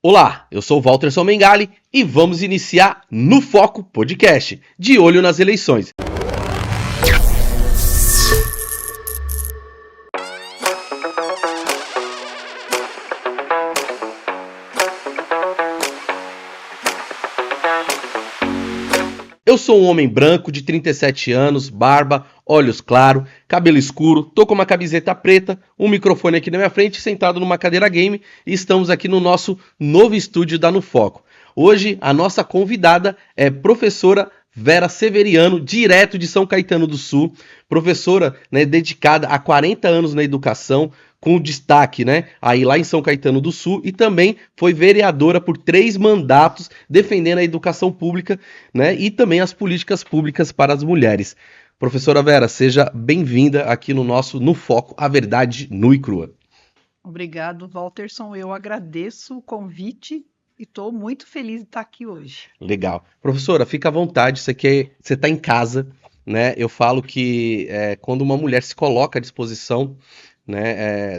Olá, eu sou o Walter Mengali e vamos iniciar No Foco Podcast, de olho nas eleições. Eu sou um homem branco de 37 anos, barba, olhos claros, cabelo escuro, tô com uma camiseta preta, um microfone aqui na minha frente, sentado numa cadeira game e estamos aqui no nosso novo estúdio da No Foco. Hoje a nossa convidada é professora Vera Severiano, direto de São Caetano do Sul, professora, dedicada há 40 anos na educação, com destaque, aí lá em São Caetano do Sul, e também foi vereadora por 3 mandatos defendendo a educação pública, e também as políticas públicas para as mulheres. Professora Vera, seja bem-vinda aqui no nosso No Foco, a verdade nua e crua. Obrigado, Walterson. Eu agradeço o convite e estou muito feliz de estar aqui hoje. Legal. Professora, fica à vontade, você está em casa, Eu falo que quando uma mulher se coloca à disposição,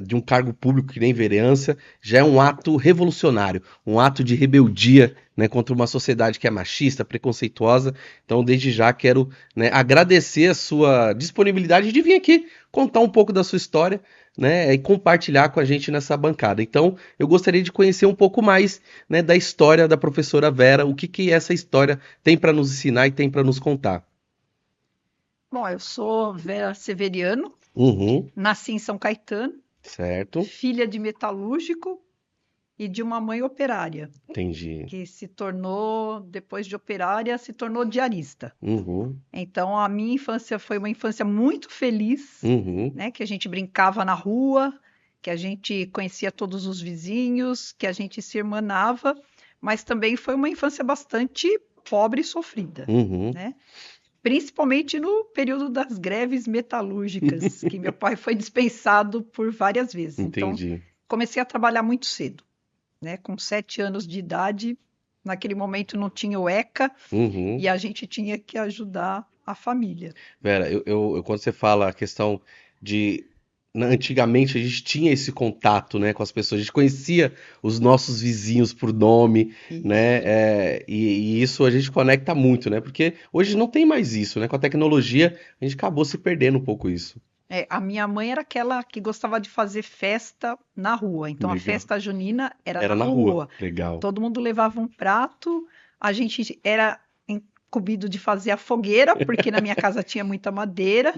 de um cargo público que nem vereança, já é um ato revolucionário, um ato de rebeldia, contra uma sociedade que é machista, preconceituosa. Então, desde já, quero, agradecer a sua disponibilidade de vir aqui contar um pouco da sua história, e compartilhar com a gente nessa bancada. Então, eu gostaria de conhecer um pouco mais, da história da professora Vera, o que essa história tem para nos ensinar e tem para nos contar. Bom, eu sou Vera Severiano, nasci em São Caetano, certo? Filha de metalúrgico e de uma mãe operária. Entendi. Que se tornou, depois de operária, se tornou diarista. Então, a minha infância foi uma infância muito feliz, que a gente brincava na rua, que a gente conhecia todos os vizinhos, que a gente se irmanava, mas também foi uma infância bastante pobre e sofrida, Principalmente no período das greves metalúrgicas, que meu pai foi dispensado por várias vezes. Entendi. Então, comecei a trabalhar muito cedo, Com 7 anos de idade, naquele momento não tinha o ECA, e a gente tinha que ajudar a família. Vera, quando você fala a questão de... Antigamente a gente tinha esse contato, com as pessoas, a gente conhecia os nossos vizinhos por nome, Isso. E isso a gente conecta muito, porque hoje não tem mais isso, Com a tecnologia a gente acabou se perdendo um pouco isso. A minha mãe era aquela que gostava de fazer festa na rua, então Legal. A festa junina era na na rua. Legal. Todo mundo levava um prato, a gente era incumbido de fazer a fogueira, porque na minha casa tinha muita madeira,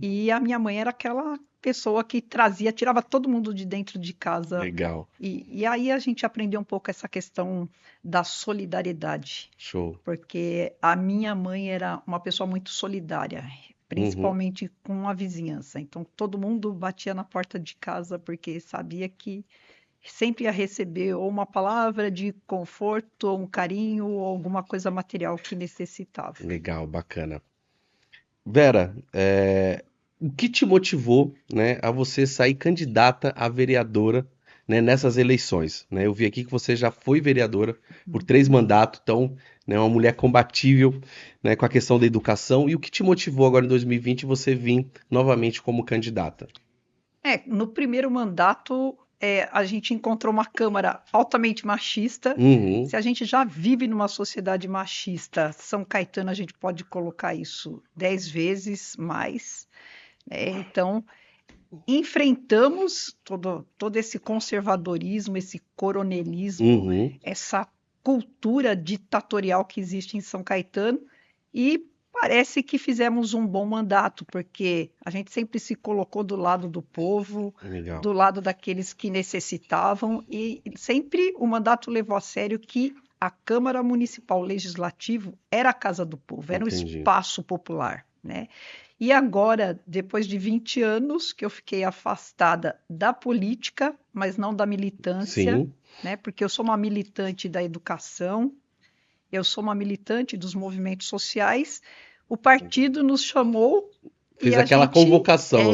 e a minha mãe era aquela pessoa que tirava todo mundo de dentro de casa. Legal. E aí a gente aprendeu um pouco essa questão da solidariedade. Show. Porque a minha mãe era uma pessoa muito solidária, principalmente com a vizinhança. Então todo mundo batia na porta de casa porque sabia que sempre ia receber ou uma palavra de conforto, ou um carinho, ou alguma coisa material que necessitava. Legal, bacana. Vera, o que te motivou, a você sair candidata a vereadora, nessas eleições? Eu vi aqui que você já foi vereadora por 3 mandatos, então, uma mulher combatível, com a questão da educação. E o que te motivou agora em 2020 você vir novamente como candidata? No primeiro mandato, a gente encontrou uma Câmara altamente machista. Se a gente já vive numa sociedade machista, São Caetano, a gente pode colocar isso 10 vezes mais. Então, enfrentamos todo esse conservadorismo, esse coronelismo, essa cultura ditatorial que existe em São Caetano, e parece que fizemos um bom mandato, porque a gente sempre se colocou do lado do povo, Legal. do lado daqueles que necessitavam, e sempre o mandato levou a sério que a Câmara Municipal Legislativo era a casa do povo, era um espaço popular, E agora, depois de 20 anos que eu fiquei afastada da política, mas não da militância, porque eu sou uma militante da educação, eu sou uma militante dos movimentos sociais, o partido nos chamou... Fez aquela convocação,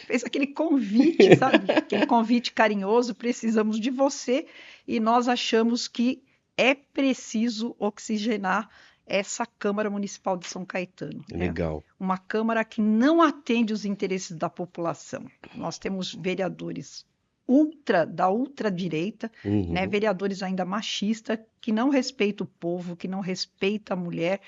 fez aquele convite, sabe? Aquele convite carinhoso, precisamos de você, e nós achamos que é preciso oxigenar essa Câmara Municipal de São Caetano. Legal. Uma Câmara que não atende os interesses da população. Nós temos vereadores da ultradireita, né? Vereadores ainda machistas, que não respeitam o povo, que não respeitam a mulher,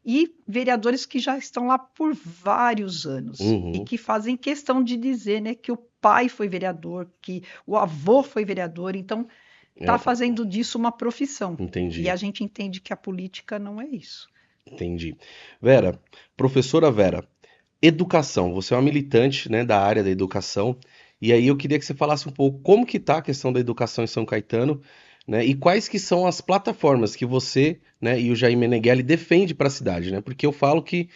e vereadores que já estão lá por vários anos e que fazem questão de dizer, né, que o pai foi vereador, que o avô foi vereador, então está fazendo disso uma profissão. Entendi. E a gente entende que a política não é isso. Entendi. Vera, professora Vera, educação, você é uma militante, né, da área da educação, e aí eu queria que você falasse um pouco como que está a questão da educação em São Caetano, né, e quais que são as plataformas que você, né, e o Jair Meneghelli defende para a cidade, né, porque eu falo que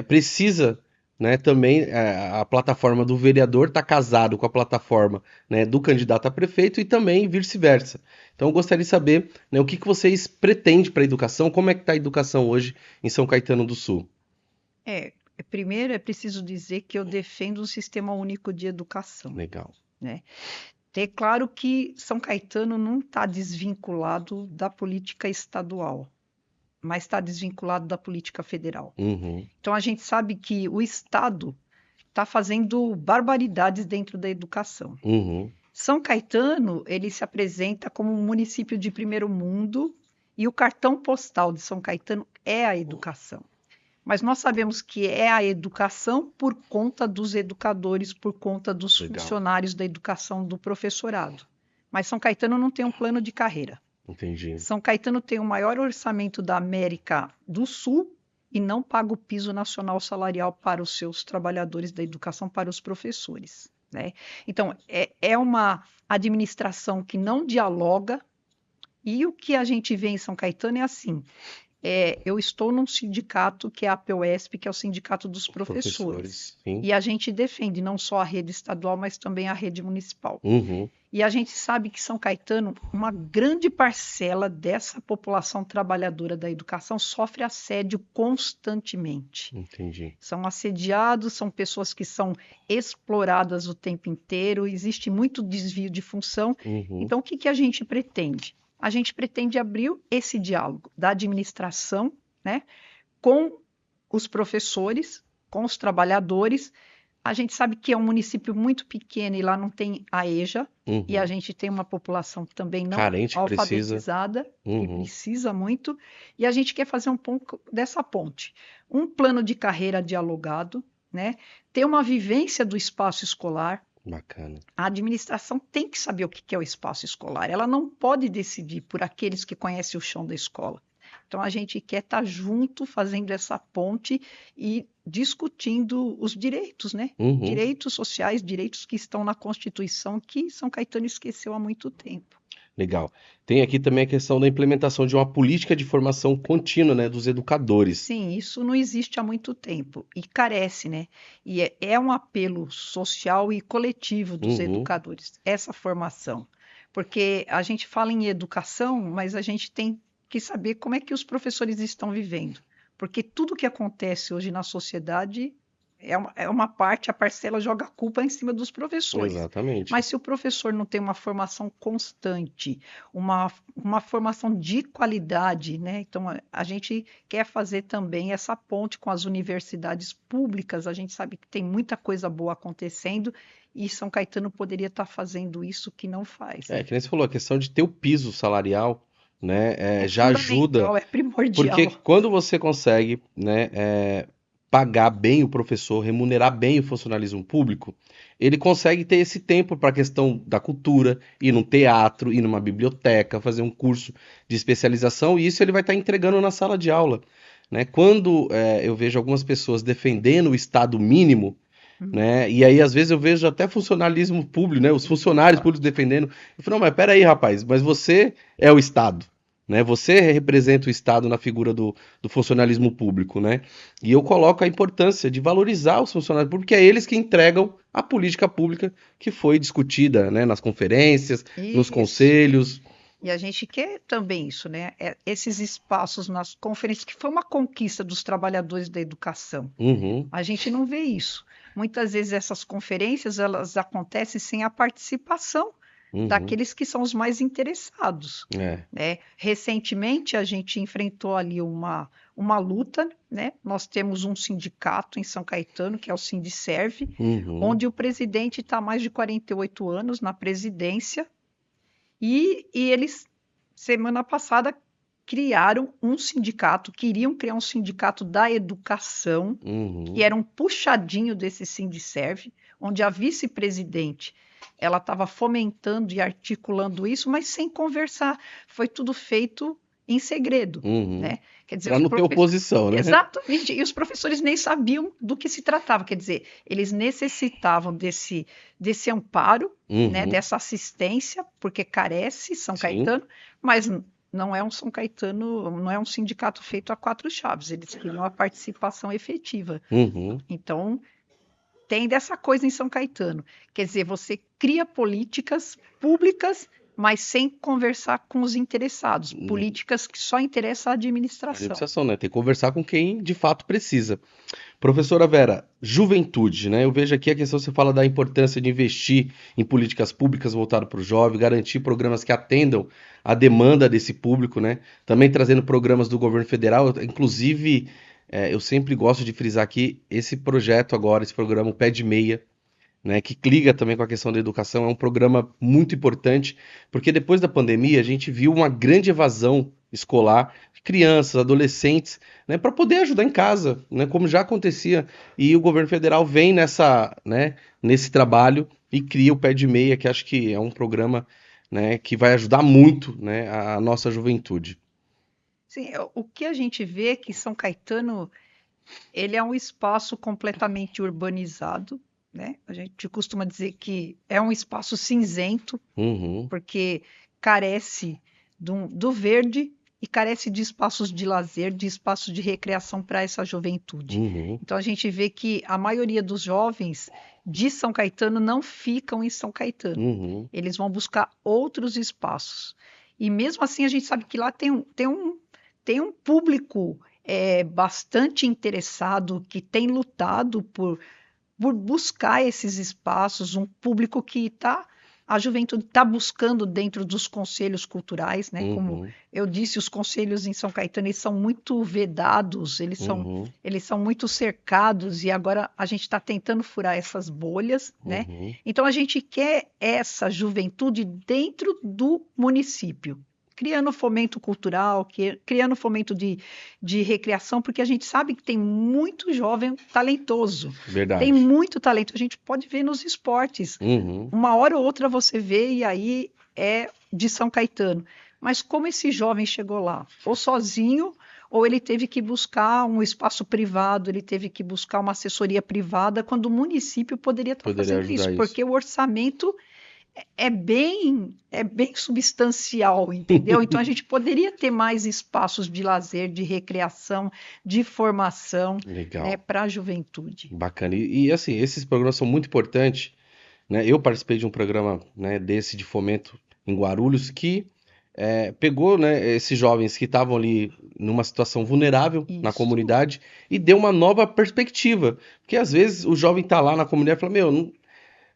precisa, né, também a plataforma do vereador estar casado com a plataforma, né, do candidato a prefeito e também vice-versa. Então eu gostaria de saber, né, o que que vocês pretendem para a educação, como é que está a educação hoje em São Caetano do Sul? Primeiro é preciso dizer que eu defendo um sistema único de educação. Legal. Né? Ter claro que São Caetano não está desvinculado da política estadual, mas está desvinculado da política federal. Então a gente sabe que o Estado está fazendo barbaridades dentro da educação. São Caetano, ele se apresenta como um município de primeiro mundo e o cartão postal de São Caetano é a educação. Mas nós sabemos que é a educação por conta dos educadores, por conta dos funcionários da educação, do professorado. Mas São Caetano não tem um plano de carreira. Entendi. São Caetano tem o maior orçamento da América do Sul e não paga o piso nacional salarial para os seus trabalhadores da educação, para os professores. Né? Então, é uma administração que não dialoga, e o que a gente vê em São Caetano é assim: eu estou num sindicato que é a APOESP, que é o Sindicato dos Professores. E a gente defende não só a rede estadual, mas também a rede municipal. E a gente sabe que São Caetano, uma grande parcela dessa população trabalhadora da educação sofre assédio constantemente. Entendi. São assediados, são pessoas que são exploradas o tempo inteiro, existe muito desvio de função. Então, o que a gente pretende? A gente pretende abrir esse diálogo da administração, né, com os professores, com os trabalhadores. A gente sabe que é um município muito pequeno e lá não tem a EJA, e a gente tem uma população também não carente, alfabetizada, que precisa muito, e a gente quer fazer um pouco dessa ponte. Um plano de carreira dialogado, né, ter uma vivência do espaço escolar. Bacana. A administração tem que saber o que é o espaço escolar. Ela não pode decidir por aqueles que conhecem o chão da escola. Então, a gente quer estar junto, fazendo essa ponte e discutindo os direitos, né? Direitos sociais, direitos que estão na Constituição, que São Caetano esqueceu há muito tempo. Legal. Tem aqui também a questão da implementação de uma política de formação contínua, né, dos educadores. Sim, isso não existe há muito tempo e carece, né? E é um apelo social e coletivo dos educadores, essa formação. Porque a gente fala em educação, mas a gente tem que saber como é que os professores estão vivendo. Porque tudo que acontece hoje na sociedade é uma parte, a parcela joga a culpa em cima dos professores. Exatamente. Mas se o professor não tem uma formação constante, uma formação de qualidade, né? Então a gente quer fazer também essa ponte com as universidades públicas. A gente sabe que tem muita coisa boa acontecendo e São Caetano poderia estar fazendo isso que não faz. Que nem você falou, a questão de ter o piso salarial, né, já ajuda. É primordial. Porque quando você consegue, né, pagar bem o professor, remunerar bem o funcionalismo público, ele consegue ter esse tempo para a questão da cultura, ir num teatro, ir numa biblioteca, fazer um curso de especialização, e isso ele vai estar entregando na sala de aula. Né? Quando eu vejo algumas pessoas defendendo o Estado mínimo, né? E aí às vezes eu vejo até funcionalismo público, né? Os funcionários públicos defendendo. Eu falo, não, mas peraí, rapaz, mas você é o Estado. Né? Você representa o Estado na figura do funcionalismo público, né? E eu coloco a importância de valorizar os funcionários públicos, porque é eles que entregam a política pública que foi discutida, né, nas conferências, nos conselhos. E a gente quer também isso, né? Esses espaços nas conferências, que foi uma conquista dos trabalhadores da educação. A gente não vê isso. Muitas vezes essas conferências elas acontecem sem a participação daqueles que são os mais interessados, É. né? Recentemente, a gente enfrentou ali uma luta, né? Nós temos um sindicato em São Caetano, que é o Sindicerv, onde o presidente está há mais de 48 anos na presidência, e eles, semana passada, criaram um sindicato, queriam criar um sindicato da educação, que era um puxadinho desse Sindicerv, onde a vice-presidente ela estava fomentando e articulando isso, mas sem conversar. Foi tudo feito em segredo, né? Quer dizer, para não ter oposição, né? Exatamente. E os professores nem sabiam do que se tratava. Quer dizer, eles necessitavam desse amparo, né? Dessa assistência, porque carece São Caetano, mas não é um São Caetano, não é um sindicato feito a quatro chaves. Eles queriam a participação efetiva. Então, tem dessa coisa em São Caetano. Quer dizer, você cria políticas públicas, mas sem conversar com os interessados. Políticas que só interessam a administração. Né? Tem que conversar com quem de fato precisa. Professora Vera, juventude, né? Eu vejo aqui a questão, você fala da importância de investir em políticas públicas voltadas para o jovem, garantir programas que atendam a demanda desse público, né? Também trazendo programas do governo federal, inclusive... eu sempre gosto de frisar aqui esse projeto agora, esse programa, o Pé de Meia, né, que liga também com a questão da educação, é um programa muito importante, porque depois da pandemia a gente viu uma grande evasão escolar de crianças, adolescentes, né, para poder ajudar em casa, né, como já acontecia, e o governo federal vem nesse trabalho e cria o Pé de Meia, que acho que é um programa, né, que vai ajudar muito, né, a nossa juventude. Sim, o que a gente vê é que São Caetano, ele é um espaço completamente urbanizado, né? A gente costuma dizer que é um espaço cinzento, porque carece do verde e carece de espaços de lazer, de espaços de recreação para essa juventude. Então a gente vê que a maioria dos jovens de São Caetano não ficam em São Caetano. Eles vão buscar outros espaços. E mesmo assim a gente sabe que lá tem um público bastante interessado, que tem lutado por buscar esses espaços, um público que a juventude está buscando dentro dos conselhos culturais, né? Como eu disse, os conselhos em São Caetano eles são muito vedados, eles são muito cercados, e agora a gente está tentando furar essas bolhas, né? Então a gente quer essa juventude dentro do município, criando fomento cultural, criando fomento de recreação, porque a gente sabe que tem muito jovem talentoso. Verdade. Tem muito talento. A gente pode ver nos esportes. Uma hora ou outra você vê e aí é de São Caetano. Mas como esse jovem chegou lá? Ou sozinho, ou ele teve que buscar um espaço privado, ele teve que buscar uma assessoria privada, quando o município poderia estar fazendo isso, porque o orçamento é bem substancial, entendeu? Então a gente poderia ter mais espaços de lazer, de recreação, de formação, né, para a juventude. Bacana. E assim, esses programas são muito importantes, né? Eu participei de um programa, né, desse de fomento em Guarulhos que pegou, né, esses jovens que estavam ali numa situação vulnerável na comunidade e deu uma nova perspectiva. Porque às vezes o jovem está lá na comunidade e fala,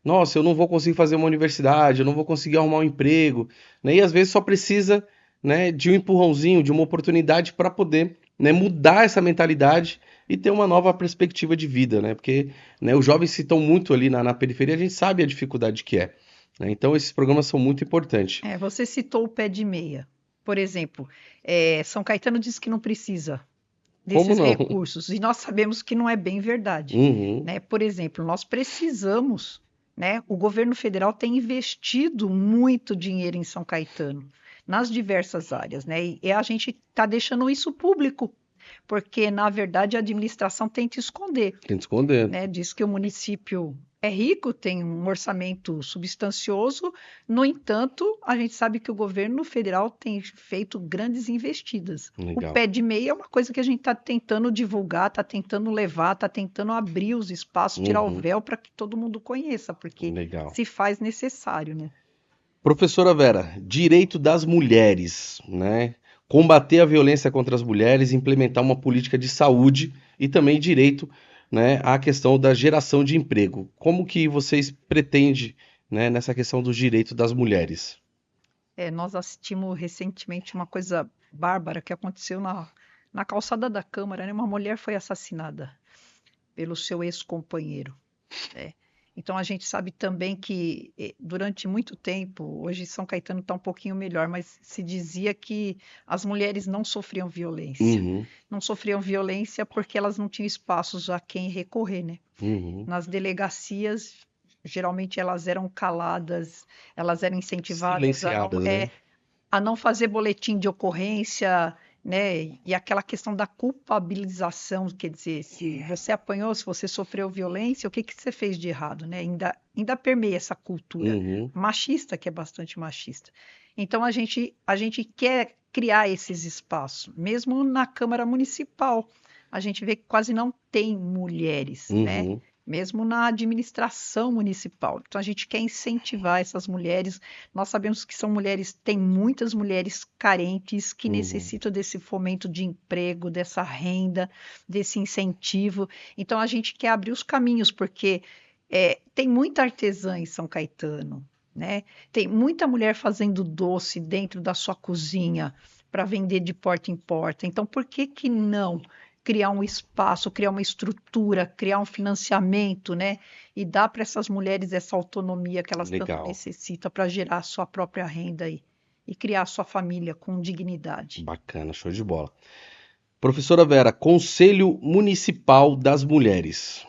nossa, eu não vou conseguir fazer uma universidade, eu não vou conseguir arrumar um emprego, né? E às vezes só precisa, né, de um empurrãozinho, de uma oportunidade para poder, né, mudar essa mentalidade e ter uma nova perspectiva de vida, né? Porque, né, os jovens que estão muito ali na periferia, a gente sabe a dificuldade que é, né? Então esses programas são muito importantes. Você citou o Pé de Meia. Por exemplo, São Caetano diz que não precisa desses recursos, e nós sabemos que não é bem verdade, né? Por exemplo, nós precisamos, né? O governo federal tem investido muito dinheiro em São Caetano, nas diversas áreas, né? E a gente está deixando isso público, porque, na verdade, a administração tenta esconder. Tenta esconder. Né? Diz que o município é rico, tem um orçamento substancioso, no entanto, a gente sabe que o governo federal tem feito grandes investidas. Legal. O Pé de Meia é uma coisa que a gente está tentando divulgar, está tentando levar, está tentando abrir os espaços, tirar o véu para que todo mundo conheça, porque se faz necessário, né? Professora Vera, direito das mulheres, né? Combater a violência contra as mulheres, implementar uma política de saúde e também direito, né, à questão da geração de emprego. Como que vocês pretendem, né, nessa questão dos direitos das mulheres? Nós assistimos recentemente uma coisa bárbara que aconteceu na calçada da Câmara, né? Uma mulher foi assassinada pelo seu ex-companheiro, né? Então a gente sabe também que durante muito tempo, hoje São Caetano está um pouquinho melhor, mas se dizia que as mulheres não sofriam violência. Uhum, Não sofriam violência porque elas não tinham espaços a quem recorrer, né? uhum. Nas delegacias, geralmente elas eram caladas, elas eram incentivadas Silenciadas, né? a não fazer boletim de ocorrência, né? E aquela questão da culpabilização, quer dizer, se você apanhou, se você sofreu violência, o que que você fez de errado, né? Ainda permeia essa cultura Uhum, machista, que é bastante machista. Então a gente quer criar esses espaços, mesmo na Câmara Municipal. A gente vê que quase não tem mulheres, né? uhum, Mesmo na administração municipal. Então, a gente quer incentivar essas mulheres. Nós sabemos que são mulheres, tem muitas mulheres carentes que uhum. necessitam desse fomento de emprego, dessa renda, desse incentivo. Então, a gente quer abrir os caminhos, porque tem muita artesã em São Caetano, né? Tem muita mulher fazendo doce dentro da sua cozinha para vender de porta em porta. Então, por que que não criar um espaço, criar uma estrutura, criar um financiamento, né? E dar para essas mulheres essa autonomia que elas tanto Legal, necessitam para gerar a sua própria renda e criar a sua família com dignidade. bacana, show de bola. Professora Vera, Conselho Municipal das Mulheres.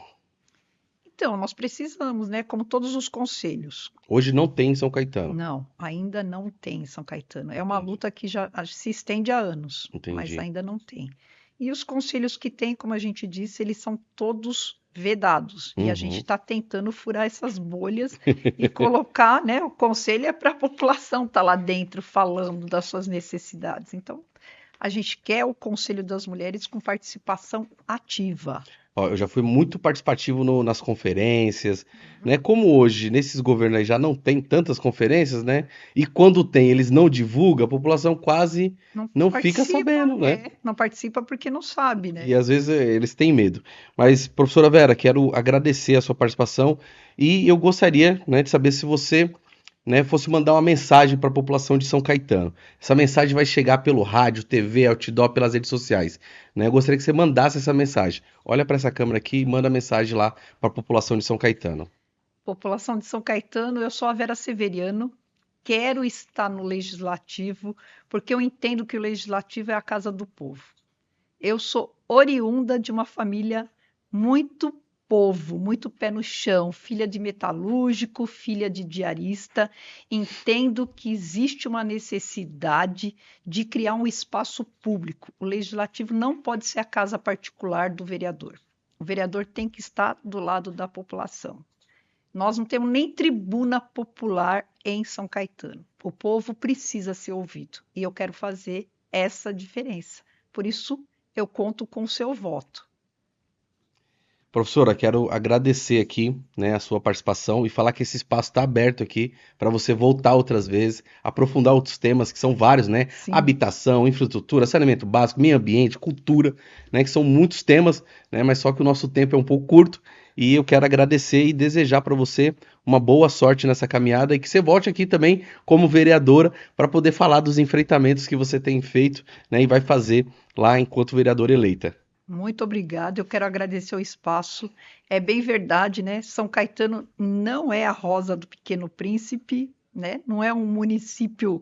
Então, nós precisamos, né? Como todos os conselhos. Hoje não tem em São Caetano. Não, ainda não tem em São Caetano. É uma Entendi, luta que já se estende há anos, mas entendi. ainda não tem. E os conselhos que tem, como a gente disse, eles são todos vedados. E a gente Uhum. está tentando furar essas bolhas e colocar, né? O conselho é para a população estar lá dentro falando das suas necessidades. Então, a gente quer o Conselho das Mulheres com participação ativa. Ó, eu já fui muito participativo nas conferências, né? Como hoje, nesses governos aí já não tem tantas conferências, né? E quando tem, eles não divulgam, a população quase Não não fica participa, sabendo, né? não participa porque não sabe, né? E às vezes eles têm medo. Mas, professora Vera, quero agradecer a sua participação e eu gostaria, né, de saber se você, né, fosse mandar uma mensagem para a população de São Caetano. Essa mensagem vai chegar pelo rádio, TV, outdoor, pelas redes sociais, né? Eu gostaria que você mandasse essa mensagem. Olha para essa câmera aqui e manda a mensagem lá para a população de São Caetano. População de São Caetano, eu sou a Vera Severiano, quero estar no Legislativo, porque eu entendo que o Legislativo é a casa do povo. Eu sou oriunda de uma família muito povo, muito pé no chão, filha de metalúrgico, filha de diarista. Entendo que existe uma necessidade de criar um espaço público. O Legislativo não pode ser a casa particular do vereador. O vereador tem que estar do lado da população. Nós não temos nem tribuna popular em São Caetano. O povo precisa ser ouvido e eu quero fazer essa diferença. Por isso, eu conto com o seu voto. Professora, quero agradecer aqui, né, a sua participação e falar que esse espaço está aberto aqui para você voltar outras vezes, aprofundar outros temas que são vários, né? Sim, Habitação, infraestrutura, saneamento básico, meio ambiente, cultura, né? Que são muitos temas, né? Mas só que o nosso tempo é um pouco curto e eu quero agradecer e desejar para você uma boa sorte nessa caminhada e que você volte aqui também como vereadora para poder falar dos enfrentamentos que você tem feito, né? E vai fazer lá enquanto vereadora eleita. muito obrigada. Eu quero agradecer o espaço. É bem verdade, né? São Caetano não é a Rosa do Pequeno Príncipe, né? Não é um município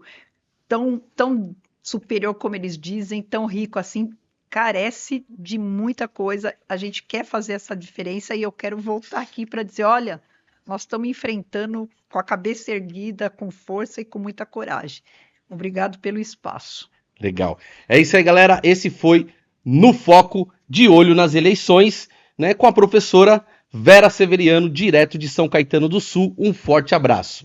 tão superior como eles dizem, tão rico assim. Carece de muita coisa. A gente quer fazer essa diferença e eu quero voltar aqui para dizer, olha, nós estamos enfrentando com a cabeça erguida, com força e com muita coragem. Obrigado pelo espaço. Legal. É isso aí, galera. Esse foi No Foco, de olho nas eleições, né, com a professora Vera Severiano, direto de São Caetano do Sul. Um forte abraço.